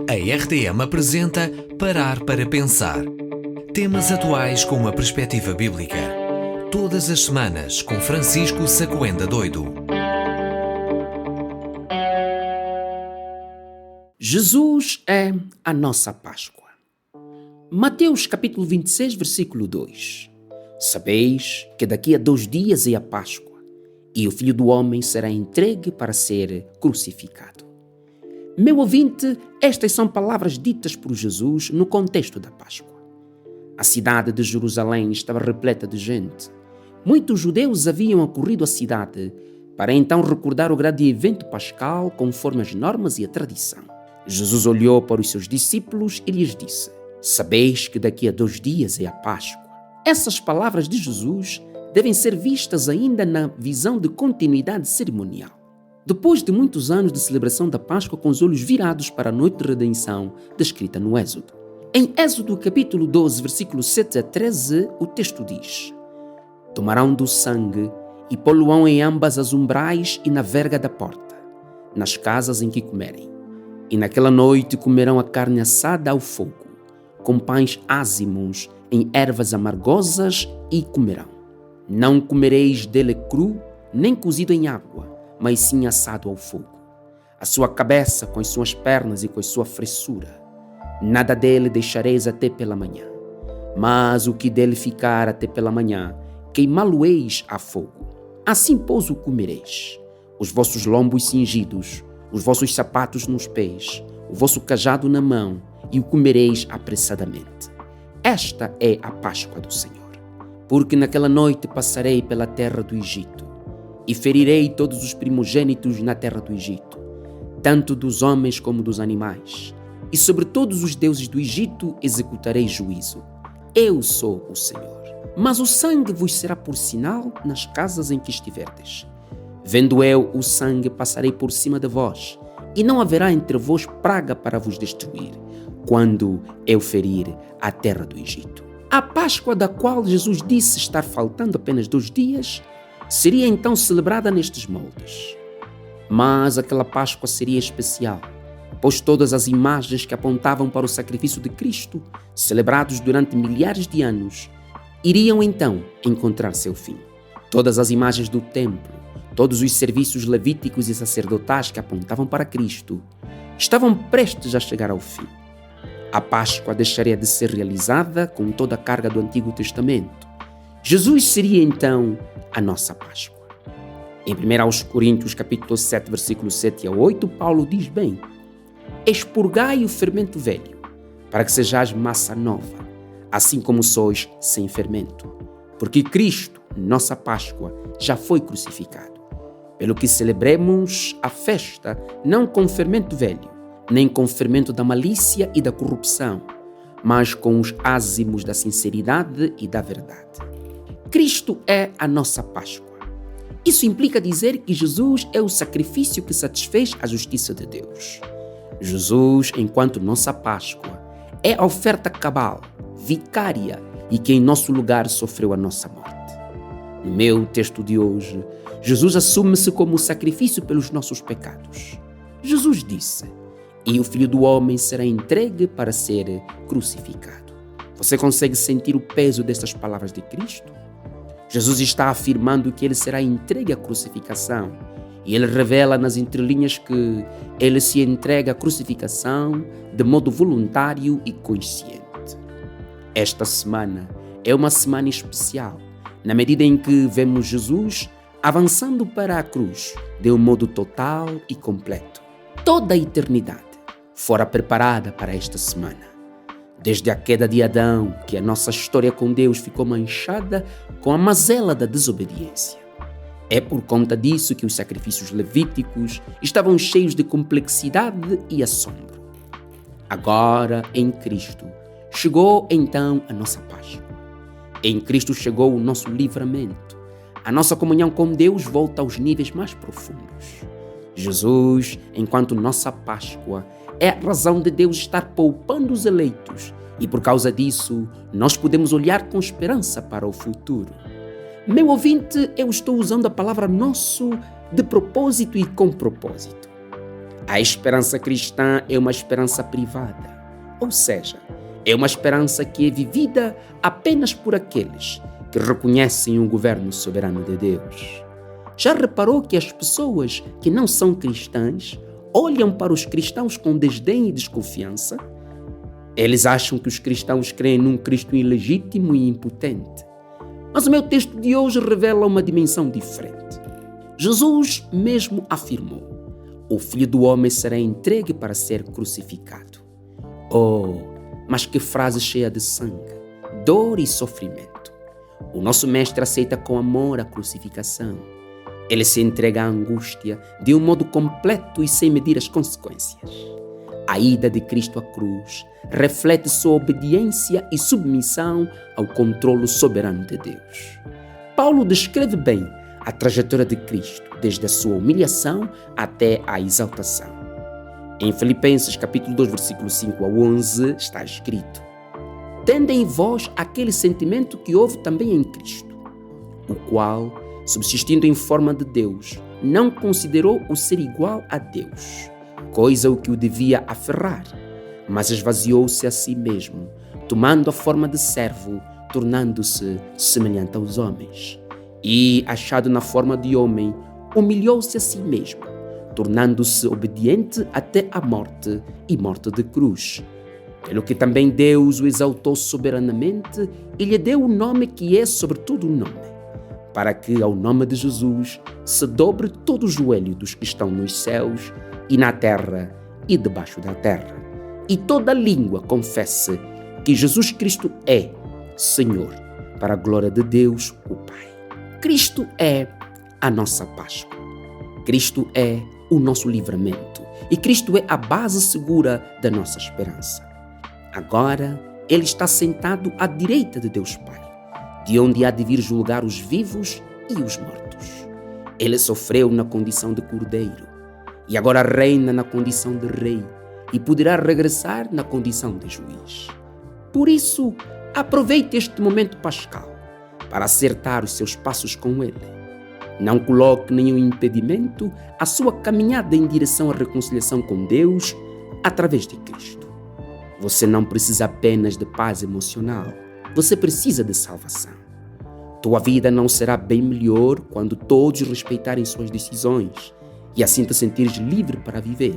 A RTM apresenta Parar para Pensar. Temas atuais com uma perspectiva bíblica. Todas as semanas com Francisco Sacouenda Doido. Jesus é a nossa Páscoa. Mateus capítulo 26, versículo 2. Sabeis que daqui a 2 dias é a Páscoa, e o Filho do Homem será entregue para ser crucificado. Meu ouvinte, estas são palavras ditas por Jesus no contexto da Páscoa. A cidade de Jerusalém estava repleta de gente. Muitos judeus haviam acorrido à cidade para então recordar o grande evento pascal conforme as normas e a tradição. Jesus olhou para os seus discípulos e lhes disse: Sabeis que daqui a 2 dias é a Páscoa. Essas palavras de Jesus devem ser vistas ainda na visão de continuidade cerimonial. Depois de muitos anos de celebração da Páscoa com os olhos virados para a noite de redenção descrita no Êxodo. Em Êxodo capítulo 12, versículos 7 a 13, o texto diz: Tomarão do sangue e pô-lo-ão em ambas as umbrais e na verga da porta, nas casas em que comerem. E naquela noite comerão a carne assada ao fogo, com pães ázimos em ervas amargosas e comerão. Não comereis dele cru, nem cozido em água, mas sim assado ao fogo. A sua cabeça com as suas pernas e com a sua fressura. Nada dele deixareis até pela manhã. Mas o que dele ficar até pela manhã, queimá-lo-eis a fogo. Assim, pois, o comereis. Os vossos lombos cingidos, os vossos sapatos nos pés, o vosso cajado na mão, e o comereis apressadamente. Esta é a Páscoa do Senhor. Porque naquela noite passarei pela terra do Egito, e ferirei todos os primogênitos na terra do Egito, tanto dos homens como dos animais, e sobre todos os deuses do Egito executarei juízo. Eu sou o Senhor. Mas o sangue vos será por sinal nas casas em que estiverdes. Vendo eu o sangue, passarei por cima de vós, e não haverá entre vós praga para vos destruir, quando eu ferir a terra do Egito. A Páscoa, da qual Jesus disse estar faltando apenas 2 dias, seria então celebrada nestes moldes. Mas aquela Páscoa seria especial, pois todas as imagens que apontavam para o sacrifício de Cristo, celebrados durante milhares de anos, iriam então encontrar seu fim. Todas as imagens do templo, todos os serviços levíticos e sacerdotais que apontavam para Cristo, estavam prestes a chegar ao fim. A Páscoa deixaria de ser realizada com toda a carga do Antigo Testamento. Jesus seria então a nossa Páscoa. Em 1 Coríntios capítulo 7, versículos 7 a 8, Paulo diz bem: Expurgai o fermento velho, para que sejais massa nova, assim como sois sem fermento. Porque Cristo, nossa Páscoa, já foi crucificado. Pelo que celebremos a festa não com fermento velho, nem com fermento da malícia e da corrupção, mas com os ázimos da sinceridade e da verdade. Cristo é a nossa Páscoa. Isso implica dizer que Jesus é o sacrifício que satisfez a justiça de Deus. Jesus, enquanto nossa Páscoa, é a oferta cabal, vicária e que em nosso lugar sofreu a nossa morte. No meu texto de hoje, Jesus assume-se como o sacrifício pelos nossos pecados. Jesus disse: E o Filho do Homem será entregue para ser crucificado. Você consegue sentir o peso destas palavras de Cristo? Jesus está afirmando que ele será entregue à crucificação, e ele revela nas entrelinhas que ele se entrega à crucificação de modo voluntário e consciente. Esta semana é uma semana especial, na medida em que vemos Jesus avançando para a cruz de um modo total e completo. Toda a eternidade fora preparada para esta semana. Desde a queda de Adão, que a nossa história com Deus ficou manchada com a mazela da desobediência. É por conta disso que os sacrifícios levíticos estavam cheios de complexidade e assombro. Agora, em Cristo, chegou então a nossa Páscoa. Em Cristo chegou o nosso livramento. A nossa comunhão com Deus volta aos níveis mais profundos. Jesus, enquanto nossa Páscoa, é a razão de Deus estar poupando os eleitos, e por causa disso, nós podemos olhar com esperança para o futuro. Meu ouvinte, eu estou usando a palavra nosso de propósito e com propósito. A esperança cristã é uma esperança privada, ou seja, é uma esperança que é vivida apenas por aqueles que reconhecem o governo soberano de Deus. Já reparou que as pessoas que não são cristãs olham para os cristãos com desdém e desconfiança? Eles acham que os cristãos creem num Cristo ilegítimo e impotente. Mas o meu texto de hoje revela uma dimensão diferente. Jesus mesmo afirmou: o Filho do Homem será entregue para ser crucificado. Oh, mas que frase cheia de sangue, dor e sofrimento. O nosso Mestre aceita com amor a crucificação. Ele se entrega à angústia de um modo completo e sem medir as consequências. A ida de Cristo à cruz reflete sua obediência e submissão ao controle soberano de Deus. Paulo descreve bem a trajetória de Cristo, desde a sua humilhação até a exaltação. Em Filipenses capítulo 2, versículo 5 a 11, está escrito: tende em vós aquele sentimento que houve também em Cristo, o qual, subsistindo em forma de Deus, não considerou o ser igual a Deus, coisa o que o devia aferrar, mas esvaziou-se a si mesmo, tomando a forma de servo, tornando-se semelhante aos homens. E, achado na forma de homem, humilhou-se a si mesmo, tornando-se obediente até a morte e morte de cruz. Pelo que também Deus o exaltou soberanamente e lhe deu o nome que é sobre todo o nome, para que ao nome de Jesus se dobre todo o joelho dos que estão nos céus e na terra e debaixo da terra, e toda língua confesse que Jesus Cristo é Senhor, para a glória de Deus, o Pai. Cristo é a nossa Páscoa. Cristo é o nosso livramento. E Cristo é a base segura da nossa esperança. Agora, Ele está sentado à direita de Deus Pai, de onde há de vir julgar os vivos e os mortos. Ele sofreu na condição de cordeiro e agora reina na condição de rei e poderá regressar na condição de juiz. Por isso, aproveite este momento pascal para acertar os seus passos com Ele. Não coloque nenhum impedimento à sua caminhada em direção à reconciliação com Deus através de Cristo. Você não precisa apenas de paz emocional, você precisa de salvação. Tua vida não será bem melhor quando todos respeitarem suas decisões e assim te sentires livre para viver.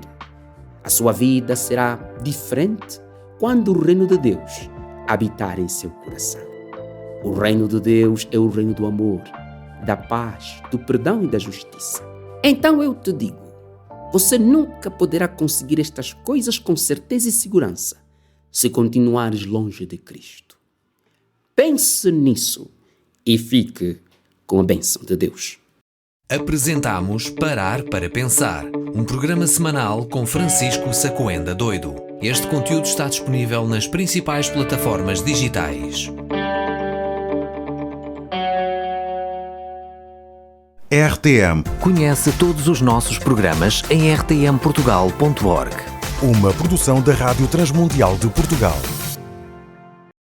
A sua vida será diferente quando o reino de Deus habitar em seu coração. O reino de Deus é o reino do amor, da paz, do perdão e da justiça. Então eu te digo, você nunca poderá conseguir estas coisas com certeza e segurança se continuares longe de Cristo. Pense nisso e fique com a bênção de Deus. Apresentamos Parar para Pensar, um programa semanal com Francisco Sacoenda Doido. Este conteúdo está disponível nas principais plataformas digitais. RTM. Conhece todos os nossos programas em rtmportugal.org. Uma produção da Rádio Transmundial de Portugal.